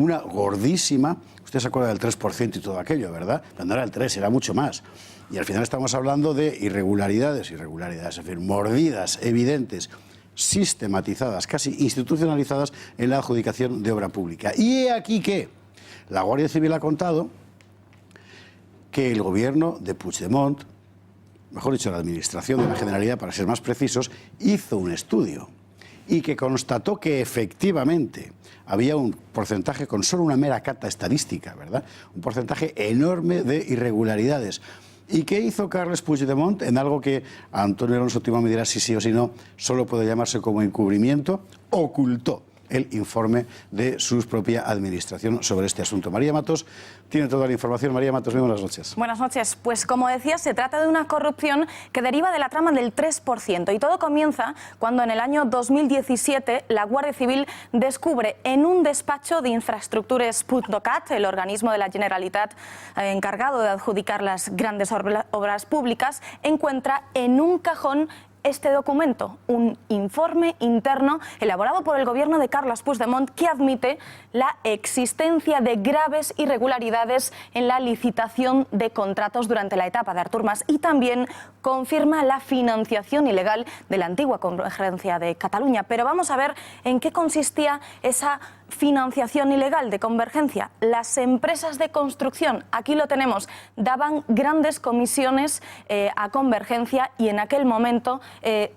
una gordísima, usted se acuerda del 3% y todo aquello, ¿verdad? Pero no era el 3, era mucho más. Y al final estamos hablando de irregularidades, es decir, mordidas evidentes, sistematizadas, casi institucionalizadas en la adjudicación de obra pública. Y he aquí que la Guardia Civil ha contado que el gobierno de Puigdemont, mejor dicho, la Administración de la Generalidad, para ser más precisos, hizo un estudio y que constató que efectivamente había un porcentaje, con solo una mera cata estadística, ¿verdad?, un porcentaje enorme de irregularidades. ¿Y qué hizo Carles Puigdemont en algo que Antonio Alonso Timón me dirá si sí o si no, solo puede llamarse como encubrimiento? Ocultó el informe de su propia administración sobre este asunto. María Matos tiene toda la información. María Matos, muy buenas noches. Buenas noches. Pues como decía, se trata de una corrupción que deriva de la trama del 3%. Y todo comienza cuando en el año 2017 la Guardia Civil descubre en un despacho de Infraestructures.cat, el organismo de la Generalitat encargado de adjudicar las grandes obras públicas, encuentra en un cajón este documento, un informe interno elaborado por el gobierno de Carles Puigdemont que admite la existencia de graves irregularidades en la licitación de contratos durante la etapa de Artur Mas y también confirma la financiación ilegal de la antigua Convergencia de Cataluña. Pero vamos a ver en qué consistía esa financiación ilegal de Convergencia. Las empresas de construcción, aquí lo tenemos, daban grandes comisiones a Convergencia y en aquel momento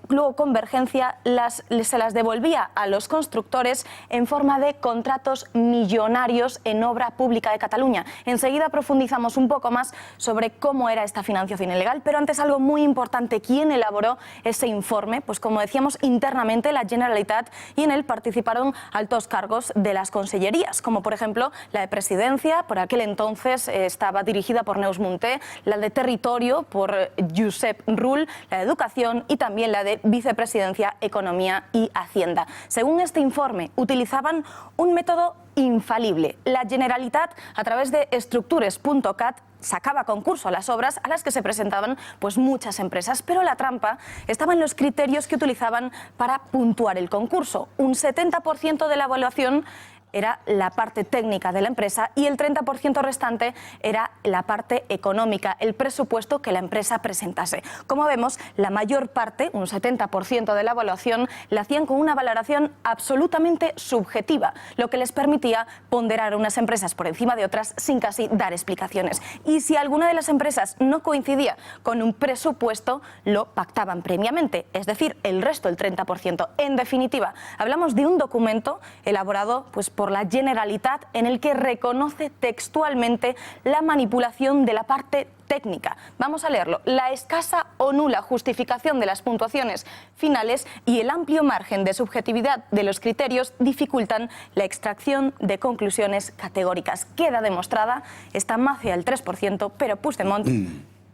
luego Convergencia se las devolvía a los constructores en forma de contratos millonarios en obra pública de Cataluña. Enseguida profundizamos un poco más sobre cómo era esta financiación ilegal, pero antes algo muy importante, ¿quién elaboró ese informe? Pues como decíamos, internamente la Generalitat, y en él participaron altos cargos de las consellerías, como por ejemplo la de Presidencia, por aquel entonces estaba dirigida por Neus Munté, la de Territorio por Josep Rull, la de Educación y también la de Vicepresidencia, Economía y Hacienda. Según este informe, utilizaban un método infalible. La Generalitat, a través de Estructures.cat, sacaba a concurso a las obras a las que se presentaban pues muchas empresas, pero la trampa estaba en los criterios que utilizaban para puntuar el concurso. Un 70% de la evaluación era la parte técnica de la empresa y el 30% restante era la parte económica, el presupuesto que la empresa presentase. Como vemos, la mayor parte, un 70% de la evaluación, la hacían con una valoración absolutamente subjetiva, lo que les permitía ponderar a unas empresas por encima de otras sin casi dar explicaciones. Y si alguna de las empresas no coincidía con un presupuesto, lo pactaban previamente, es decir, el resto, el 30%. En definitiva, hablamos de un documento elaborado pues por la Generalitat en el que reconoce textualmente la manipulación de la parte técnica. Vamos a leerlo. La escasa o nula justificación de las puntuaciones finales y el amplio margen de subjetividad de los criterios dificultan la extracción de conclusiones categóricas. Queda demostrada esta mafia del 3%, pero Puigdemont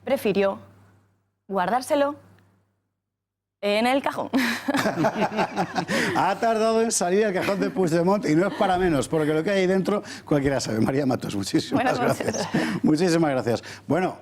prefirió guardárselo en el cajón. Ha tardado en salir el cajón de Puigdemont y no es para menos, porque lo que hay ahí dentro cualquiera sabe. María Matos, muchísimas gracias. Muchísimas gracias. Bueno,